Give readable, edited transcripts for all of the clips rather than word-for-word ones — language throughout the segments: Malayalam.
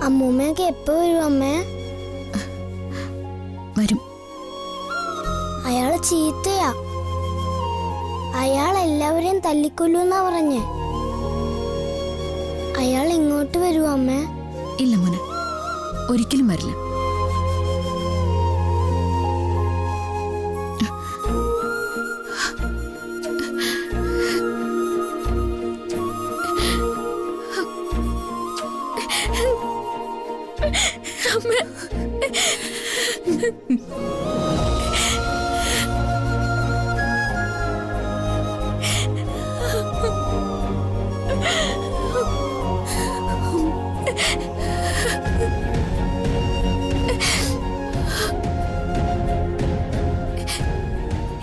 അമ്മൂമ്മയൊക്കെ എപ്പോ വരും അമ്മേ? വരും. അയാള് ചീത്തയാ. അയാൾ എല്ലാവരെയും തല്ലിക്കൊല്ലൂന്നാ പറഞ്ഞേ. അയാൾ ഇങ്ങോട്ട് വരുമോ അമ്മേ? ഇല്ല മോനെ, ഒരിക്കലും വരില്ല.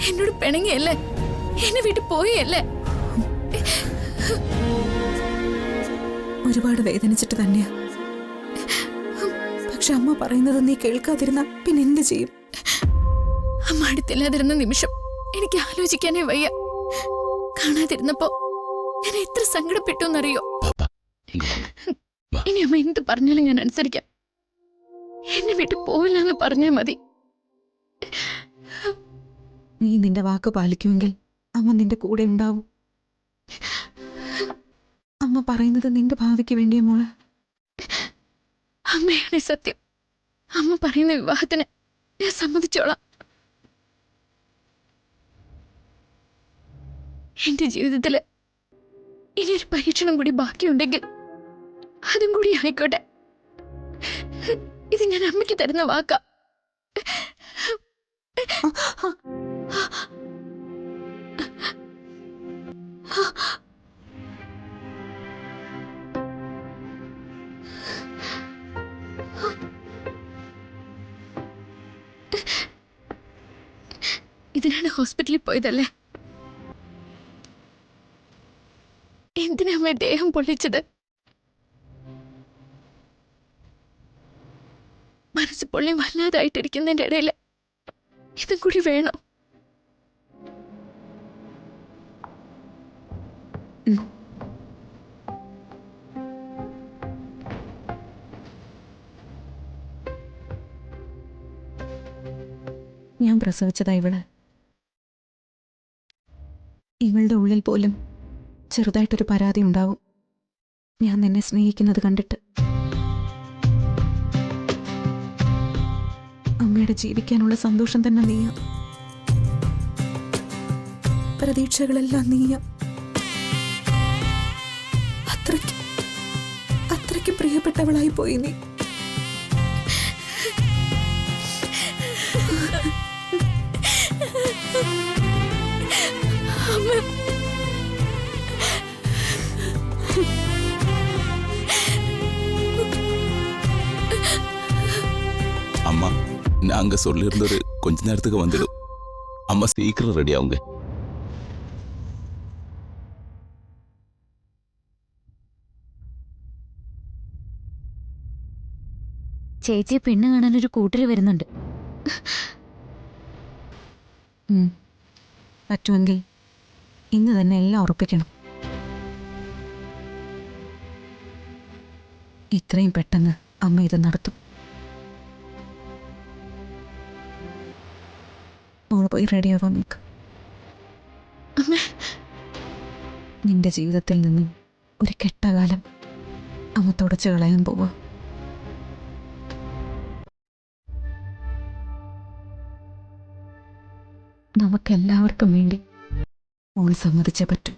എന്നോട് പിണങ്ങിയല്ലേ, എന്നെ വീട്ടിൽ പോയല്ലേ? ഒരുപാട് വേദനിച്ചിട്ട് തന്നെയാ. പക്ഷെ അമ്മ പറയുന്നത് നീ കേൾക്കാതിരുന്ന പിന്നെ എന്ത് ചെയ്യും? അമ്മ അടുത്തില്ലാതിരുന്ന നിമിഷം എനിക്ക് ആലോചിക്കാനേ വയ്യ. കാണാതിരുന്നപ്പോ ഞാൻ എത്ര സങ്കടപ്പെട്ടു എന്നറിയോ? ഇനി അമ്മ എന്ത് പറഞ്ഞാലും ഞാൻ അനുസരിക്കാം. എന്നെ വീട്ടിൽ പോവില്ല എന്ന് പറഞ്ഞാൽ മതി. നീ നിന്റെ വാക്ക് പാലിക്കുമെങ്കിൽ അമ്മ നിന്റെ കൂടെ ഉണ്ടാവും. അമ്മ പറയുന്നത് നിന്റെ ഭാവിക്ക് വേണ്ടിയ മോളെ. അമ്മയാണ് സത്യം. അമ്മ പറയുന്ന വിവാഹത്തിന് ഞാൻ സമ്മതിച്ചോളാം. എന്റെ ജീവിതത്തില് ഇനിയൊരു പരീക്ഷണം കൂടി ബാക്കിയുണ്ടെങ്കിൽ അതും കൂടി ആയിക്കോട്ടെ. ഇത് ഞാൻ അമ്മയ്ക്ക് തരുന്ന വാക്കാ. ഇതിനാണ് ഹോസ്പിറ്റലിൽ പോയതല്ലേ? എന്തിനാ അമ്മ ദേഹം പൊള്ളിച്ചത്? മനസ്സ് പൊള്ളി വല്ലാതായിട്ടിരിക്കുന്നതിന്റെ ഇടയിൽ ഇതും കൂടി വേണം? ഞാൻ പ്രസവിച്ചതാ ഇവള്. ഇവളുടെ ഉള്ളിൽ പോലും ചെറുതായിട്ടൊരു പരാതി ഉണ്ടാവും, ഞാൻ നിന്നെ സ്നേഹിക്കുന്നത് കണ്ടിട്ട്. അമ്മയുടെ ജീവിക്കാനുള്ള സന്തോഷം തന്നെ നീയാ. പ്രതീക്ഷകളെല്ലാം നീയാ. അത്രയ്ക്ക് അത്രയ്ക്ക് പ്രിയപ്പെട്ടവളായി പോയി നീ. அம்மா நாங்க சொல்லியிருந்தது கொஞ்ச நேரத்துக்கு வந்துடும். அம்மா சீக்கிரம் ரெடி ஆகுங்க. ചേച്ചി പെണ്ണ് കാണാനൊരു കൂട്ടര് വരുന്നുണ്ട്. പറ്റുമെങ്കിൽ ഇന്ന് തന്നെ എല്ലാം ഉറപ്പിക്കണം. ഇത്രയും പെട്ടെന്ന് അമ്മ ഇത് നടത്തും. മോള് പോയി റെഡിയാവാൻ നോക്ക്. നിന്റെ ജീവിതത്തിൽ നിന്നും ഒരു കെട്ടകാലം അമ്മ തുടച്ചു കളയാൻ പോവാ. നമുക്കെല്ലാവർക്കും വേണ്ടി മോൾ സമ്മതിച്ചേ പറ്റൂ.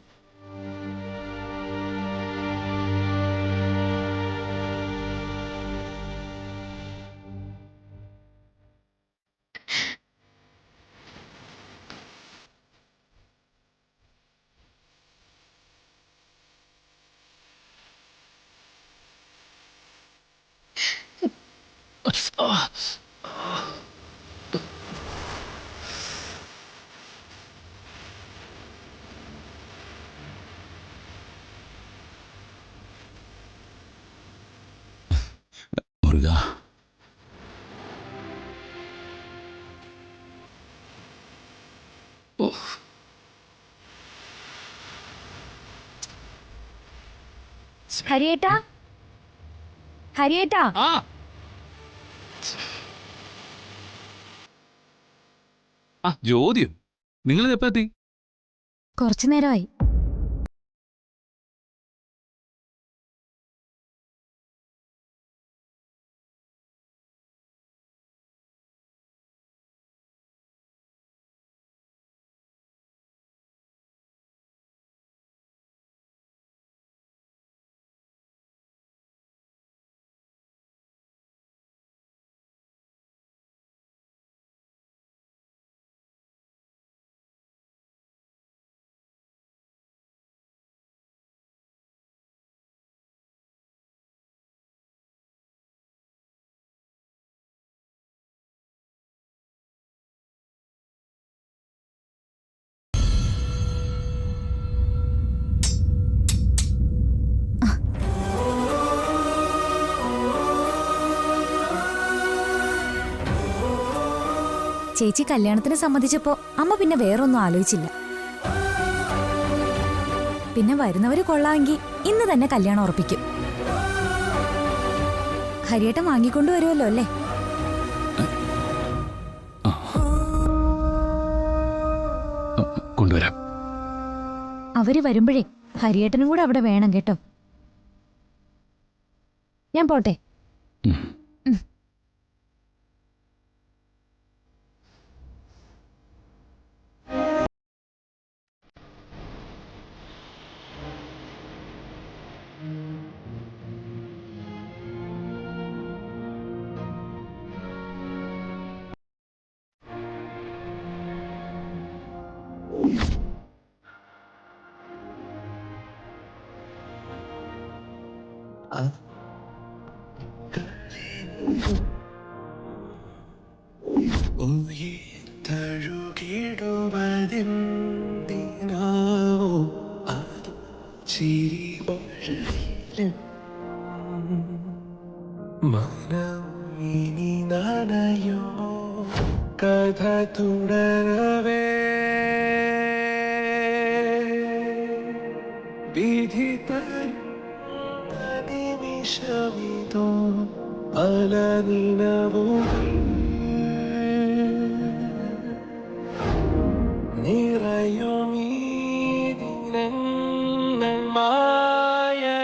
முருகா, ഹരിയേട്ടാ, ഹരിയേട്ടാ ആ ആ ജ്യോതിയോ, നിങ്ങൾ എപ്പോ എത്തി? കുറച്ചു നേരമായി. ചേച്ചി കല്യാണത്തിന് സമ്മതിച്ചപ്പോ അമ്മ പിന്നെ വേറൊന്നും ആലോചിച്ചില്ല. പിന്നെ വരുന്നവര് കൊള്ളാമെങ്കിൽ ഇന്ന് തന്നെ കല്യാണം ഉറപ്പിക്കും. ഹരിയേട്ടൻ വാങ്ങിക്കൊണ്ടുവരുമല്ലോ അല്ലേ? കൊണ്ടുവരാം. അവര് വരുമ്പോഴേ ഹരിയേട്ടനും കൂടെ അവിടെ വേണം കേട്ടോ. ഞാൻ പോട്ടെ. കഥ തുടരവേ വിധി നിമിഷമിതോ പല നിലവും നിറയുമീ ദിനങ്ങൾ മായയാണോ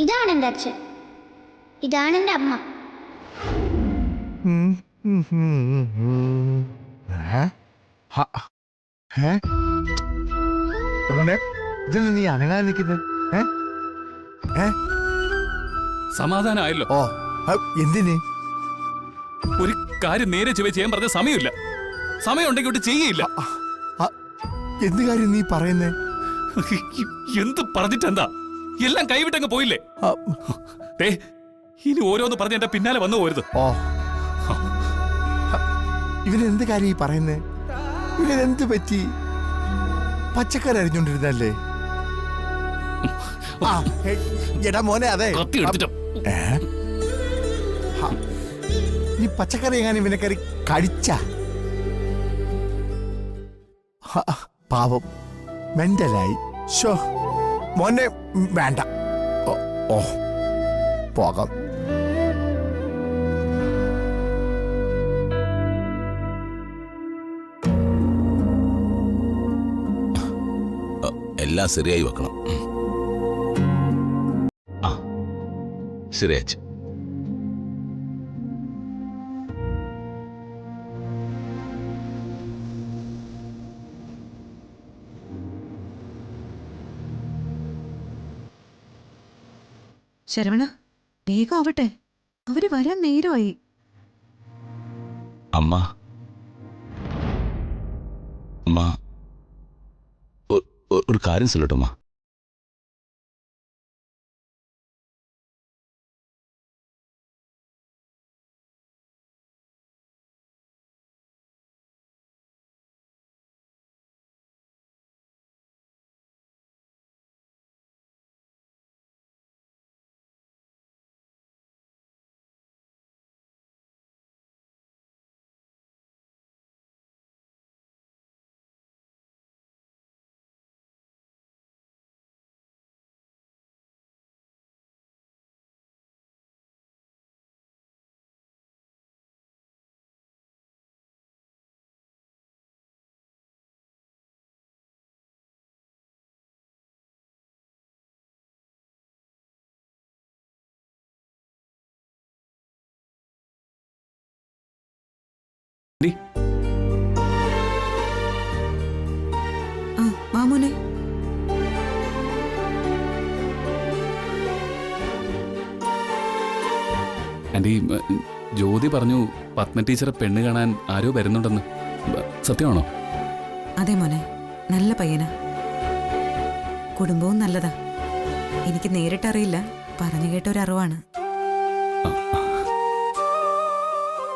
ഇതാണ് എൻ്റെ അച്ഛൻ, ഇതാണ് എൻ്റെ അമ്മ. ഇതെന്താ നീ അനങ്ങാൻ നിൽക്കുന്നത്? സമാധാനമായല്ലോ. ഓ എന്തിന്? ഒരു കാര്യം നേരെ ചൊവ്വേ ചെയ്യാൻ പറഞ്ഞ സമയമില്ല. സമയം ഉണ്ടെങ്കിൽ ഇവിടെ ചെയ്യയില്ല. എന്ത് കാര്യം നീ പറയുന്നേ? എന്ത് പറഞ്ഞിട്ടെന്താ? എല്ലാം കൈവിട്ടങ്ങ് പോയില്ലേ? ഇനി ഓരോന്ന് പറഞ്ഞ് എന്റെ പിന്നാലെ വന്നു പോരുത്. ഓ ഇവനെന്ത് കാര്യം ഈ പറയുന്നേ? ഇവനെന്ത് പറ്റി? പച്ചക്കറി അരിഞ്ഞോണ്ടിരുന്നല്ലേ? എടാ മോനെ, അതെ കത്തി എടുത്തിട്ട് നീ പച്ചക്കറി എങ്ങനെ ഇവനെ കറി കടിച്ച? പാവം മെന്റലായി. ഷോ മോനെ വേണ്ട. ഓ പോകാം. എല്ലാം ശരിയായി വെക്കണം. ആ ശരിയാച്ചു. ശരവണ, വേഗം ആവട്ടെ. അവര് വരാൻ നേരമായി. അമ്മ അമ്മ ഒരു കാര്യം சொல்லட்டுமா? ആ മാമോനെ, ആൻറ്റി, ജ്യോതി പറഞ്ഞു പത്മ ടീച്ചറെ പെണ്ണ് കാണാൻ ആരോ വരുന്നുണ്ടെന്ന്. സത്യമാണോ? അതെ മോനെ, നല്ല പയ്യനാ. കുടുംബവും നല്ലതാ. എനിക്ക് നേരിട്ടറിയില്ല, പറഞ്ഞു കേട്ട ഒരു അറിവാണ്.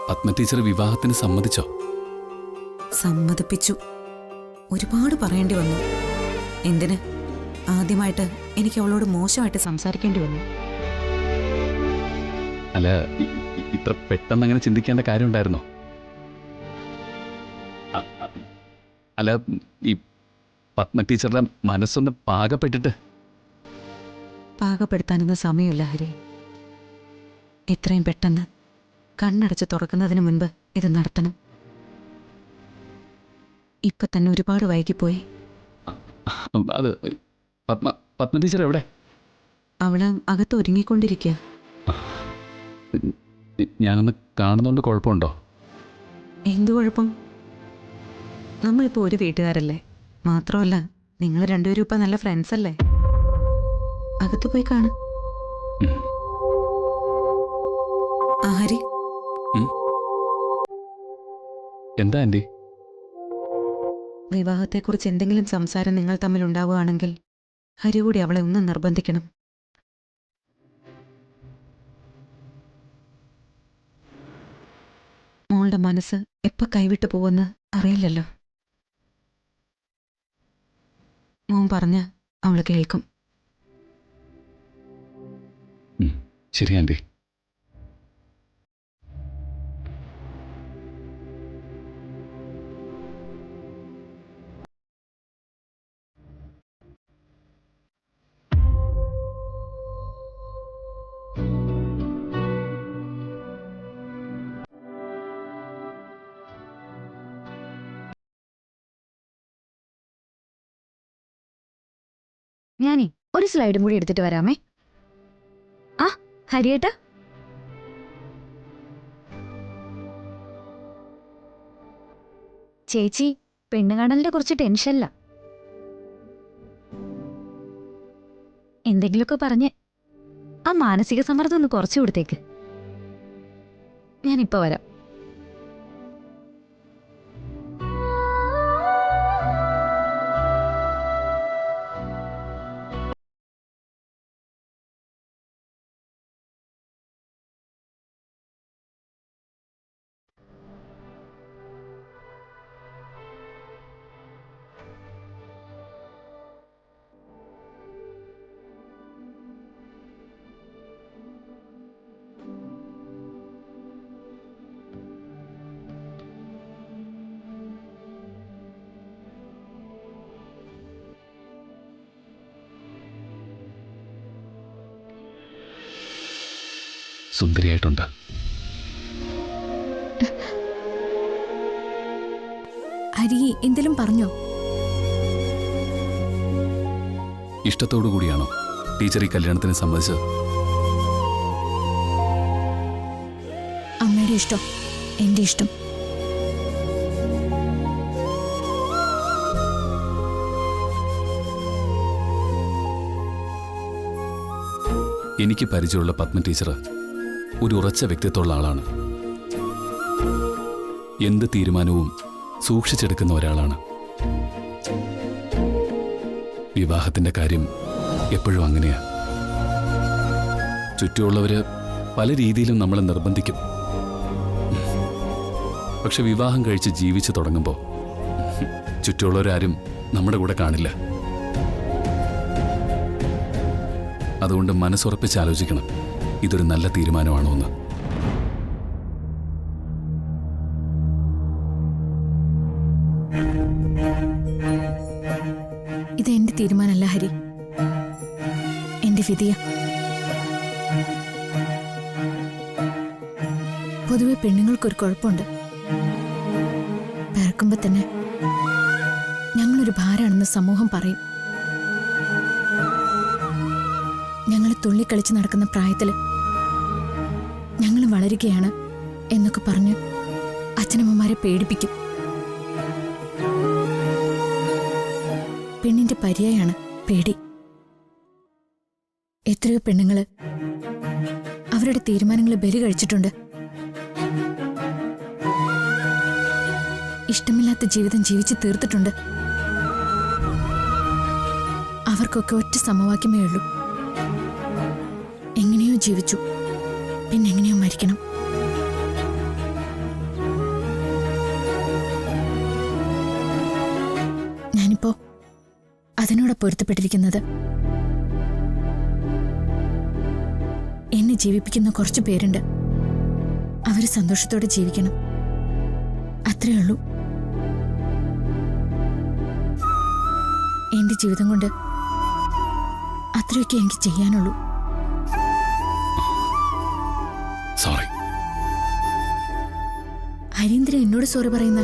പത്മ ടീച്ചർ വിവാഹത്തിന് സമ്മതിച്ചോ? സമ്മതിപ്പിച്ചു. ഒരുപാട് പറയേണ്ടി വന്നു. എന്തിന്? ആദ്യമായിട്ട് എനിക്ക് അവളോട് മോശമായിട്ട് സംസാരിക്കേണ്ടി വന്നു. അല്ല, ഇത്ര പെട്ടെന്ന് അങ്ങനെ ചിന്തിക്കേണ്ട കാര്യം ഉണ്ടായിരുന്നോ? അല്ല, ഈ പത്മ ടീച്ചറുടെ മനസ്സൊന്ന് പാകപ്പെട്ടിട്ട്. പാകപ്പെടുത്താനൊന്നും സമയമില്ല ഹരി. എത്രയും പെട്ടെന്ന് കണ്ണടച്ച് തുറക്കുന്നതിന് മുൻപ് ഇത് നടത്തണം. ഇപ്പൊ തന്നെ ഒരുപാട് വൈകിപ്പോയി. അത് പത്മ ടീച്ചർ എവിടെ? അവള് അകത്ത് ഒരുങ്ങിക്കൊണ്ടിരിക്കുക. ഞാനൊന്ന് കാണുന്നോണ്ട് കുഴപ്പമുണ്ടോ? എന്തു കുഴപ്പം? നമ്മളിപ്പോ ഒരു വീട്ടുകാരല്ലേ. മാത്രമല്ല, നിങ്ങൾ രണ്ടുപേരും ഇപ്പൊ നല്ല ഫ്രണ്ട്സ് അല്ലേ. അകത്ത് പോയി കാണും. ഹരി, എന്താ ആൻറ്റി? വിവാഹത്തെക്കുറിച്ച് എന്തെങ്കിലും സംസാരം നിങ്ങൾ തമ്മിൽ ഉണ്ടാവുകയാണെങ്കിൽ ഹരി കൂടി അവളെ ഒന്ന് നിർബന്ധിക്കണം. മോളുടെ മനസ്സ് എപ്പോ കൈവിട്ടു പോവെന്ന് അറിയില്ലല്ലോ. മോൻ പറഞ്ഞ അവള് കേൾക്കും. ശരി ആൻറ്റി. ഞാനേ ഒരു സ്ലൈഡും കൂടി എടുത്തിട്ട് വരാമേ. ആ ഹരിയേട്ടാ, ചേച്ചി പെണ്ണുകാണലിന്റെ കുറച്ച് ടെൻഷനില്ല. എന്തെങ്കിലുമൊക്കെ പറഞ്ഞ് ആ മാനസിക സമ്മർദ്ദം ഒന്ന് കുറച്ചു കൊടുത്തേക്ക്. ഞാനിപ്പോ വരാം. സുന്ദരിയായിട്ടുണ്ട്. ഹരി എന്തെങ്കിലും പറഞ്ഞോ? ഇഷ്ടത്തോടു കൂടിയാണോ ടീച്ചർ ഈ കല്യാണത്തിന് സമ്മതിച്ചത്? അമ്മയുടെ ഇഷ്ടം എന്റെ ഇഷ്ടം. എനിക്ക് പരിചയമുള്ള പത്മ ടീച്ചർ ഒരു ഉറച്ച വ്യക്തിത്വമുള്ള ആളാണ്. എന്ത് തീരുമാനവും സൂക്ഷിച്ചെടുക്കുന്ന ഒരാളാണ്. വിവാഹത്തിന്റെ കാര്യം എപ്പോഴും അങ്ങനെയാ. ചുറ്റുമുള്ളവര് പല രീതിയിലും നമ്മളെ നിർബന്ധിക്കും. പക്ഷെ വിവാഹം കഴിച്ച് ജീവിച്ചു തുടങ്ങുമ്പോൾ ചുറ്റുമുള്ളവരാരും നമ്മുടെ കൂടെ കാണില്ല. അതുകൊണ്ട് മനസ്സുറപ്പിച്ച് ആലോചിക്കണം, ഇതൊരു നല്ല തീരുമാനമാണോ എന്ന്. ഇത് എന്റെ തീരുമാനമല്ല ഹരി, എന്റെ വിധിയാ. പൊതുവെ പെണ്ണുങ്ങൾക്കൊരു കുഴപ്പമുണ്ട്. പിറക്കുമ്പോ തന്നെ ഞങ്ങളൊരു ഭാരാണെന്ന് സമൂഹം പറയും. ഞങ്ങൾ തുള്ളിക്കളിച്ച് നടക്കുന്ന പ്രായത്തില് ഞങ്ങൾ വളരുകയാണ് എന്നൊക്കെ പറഞ്ഞ് അച്ഛനമ്മമാരെ പേടിപ്പിക്കും. പെണ്ണിന്റെ പര്യായാണ് പേടി. എത്രയോ പെണ്ണുങ്ങള് അവരുടെ തീരുമാനങ്ങളെ ബലി കഴിച്ചിട്ടുണ്ട്. ഇഷ്ടമില്ലാത്ത ജീവിതം ജീവിച്ച് തീർത്തിട്ടുണ്ട്. അവർക്കൊക്കെ ഒറ്റ സമവാക്യമേ ഉള്ളൂ: എങ്ങനെയോ ജീവിച്ചു, പിന്നെ എങ്ങനെയോ മരിക്കണം. ഞാനിപ്പോ അതിനോട് പൊരുത്തപ്പെട്ടിരിക്കുന്നത്. എന്നെ ജീവിപ്പിക്കുന്ന കുറച്ചു പേരുണ്ട്. അവര് സന്തോഷത്തോടെ ജീവിക്കണം, അത്രേ ഉള്ളൂ. എന്റെ ജീവിതം കൊണ്ട് അത്രയൊക്കെ എനിക്ക് ചെയ്യാനുള്ളൂ. സോറി. ഹരീന്ദ്രൻ എന്നോട് സോറി പറയുന്ന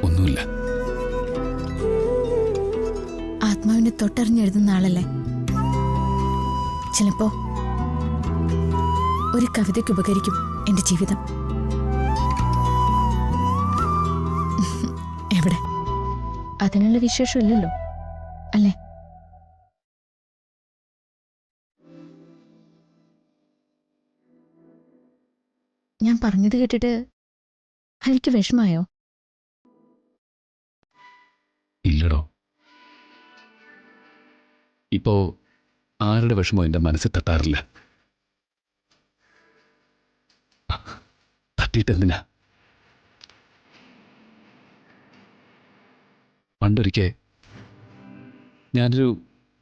ഒന്നുമില്ല. ആത്മാവിനെ തൊട്ടറിഞ്ഞെഴുതുന്ന ആളല്ലേ. ചിലപ്പോ ഒരു കവിതയ്ക്ക് ഉപകരിക്കും എന്റെ ജീവിതം. എവിടെ അതിനുള്ള വിശേഷമില്ലല്ലോ അല്ലേ? ഞാൻ പറഞ്ഞത് കേട്ടിട്ട് ഹരിക്ക് വിഷമായോ? ഇല്ലടോ. ഇപ്പോ ആരുടെ വിഷമോ എൻ്റെ മനസ്സിൽ തട്ടാറില്ല. തട്ടിയിട്ടെന്തിനാ? പണ്ടൊരിക്കൽ ഞാനൊരു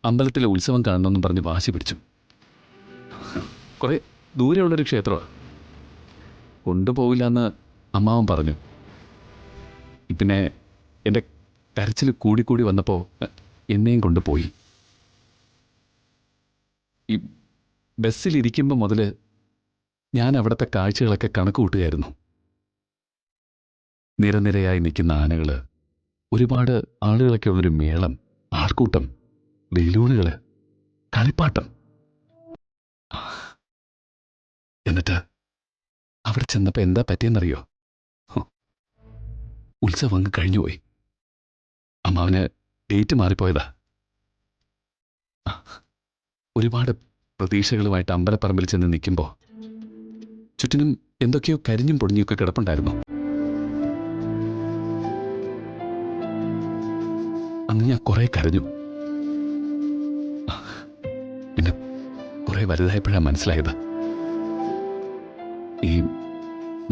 അമ്പലത്തിലെ ഉത്സവം കാണണമെന്ന് പറഞ്ഞ് വാശി പിടിച്ചു. കുറേ ദൂരെയുള്ളൊരു ക്ഷേത്രമാണ്. കൊണ്ടുപോകില്ല എന്ന് അമ്മാവൻ പറഞ്ഞു. പിന്നെ എൻ്റെ കരച്ചിൽ കൂടിക്കൂടി വന്നപ്പോൾ എന്നെയും കൊണ്ടുപോയി. ഈ ബസ്സിലിരിക്കുമ്പോൾ മുതൽ ഞാൻ അവിടുത്തെ കാഴ്ചകളൊക്കെ കണക്ക് കൂട്ടുകയായിരുന്നു. നിരനിരയായി നിൽക്കുന്ന ആനകൾ, ഒരുപാട് ആളുകളൊക്കെ ഉള്ളൊരു മേളം, ആൾക്കൂട്ടം, ബലൂണുകൾ, കളിപ്പാട്ടം. എന്നിട്ട് അവിടെ ചെന്നപ്പോൾ എന്താ പറ്റിയെന്നറിയോ? ഉത്സവം അങ്ങ് കഴിഞ്ഞുപോയി. അമ്മാവന് ഡേറ്റ് മാറിപ്പോയതാ. ഒരുപാട് പ്രതീക്ഷകളുമായിട്ട് അമ്പലപ്പറമ്പിൽ ചെന്ന് നിൽക്കുമ്പോൾ ചുറ്റിനും എന്തൊക്കെയോ കരിഞ്ഞും പൊടിഞ്ഞൊക്കെ കിടപ്പുണ്ടായിരുന്നു. അന്ന് ഞാൻ കുറെ കരഞ്ഞു. പിന്നെ കുറെ വലുതായപ്പോഴാണ് മനസ്സിലായത്, ഈ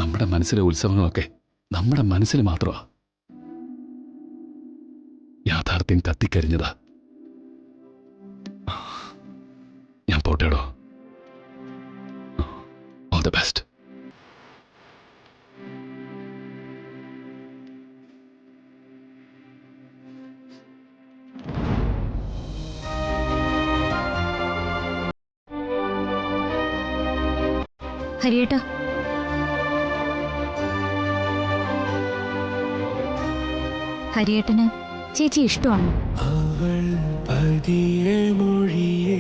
നമ്മുടെ മനസ്സിലെ ഉത്സവങ്ങളൊക്കെ നമ്മുടെ മനസ്സിൽ മാത്രമാ. യാഥാർത്ഥ്യം കത്തിക്കരിഞ്ഞതാ. ഞാൻ പോട്ടേടോ. All the best. ഹരിയേട്ടാ, ഹരിയേട്ടന് ചേച്ചി ഇഷ്ടമാണ്. അവൾ പതിയെ മൊഴിയേ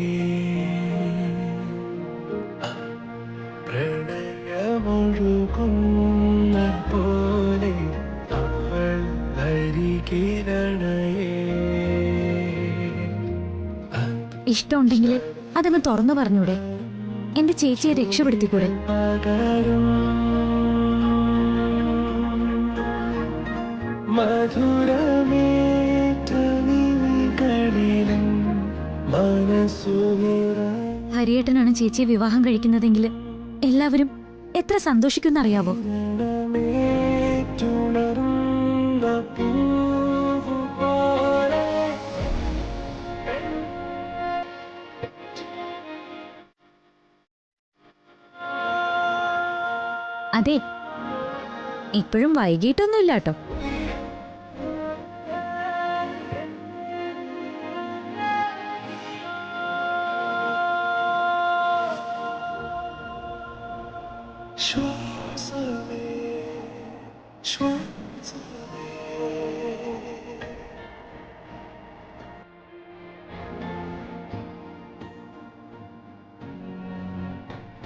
പ്രണയമൊഴുകുന്ന പോലെ അവൾ അരികിരണയേ. ഇഷ്ടമുണ്ടെങ്കിൽ അതങ്ങ് തുറന്നു പറഞ്ഞൂടെ? എന്റെ ചേച്ചിയെ രക്ഷപ്പെടുത്തിക്കൂടെ? പകരും മധുരമേറ്റനികളിലും മനസ്സുനിറ ഹരിയേട്ടനാണ് ചേച്ചിയെ വിവാഹം കഴിക്കുന്നതെങ്കിൽ എല്ലാവരും എത്ര സന്തോഷിക്കുന്നറിയാവോ? മേറ്റുണർന്ന പൂവ് പോലെ അതെ, ഇപ്പോഴും വൈകിട്ടൊന്നുമില്ല കേട്ടോ. ശ്വാ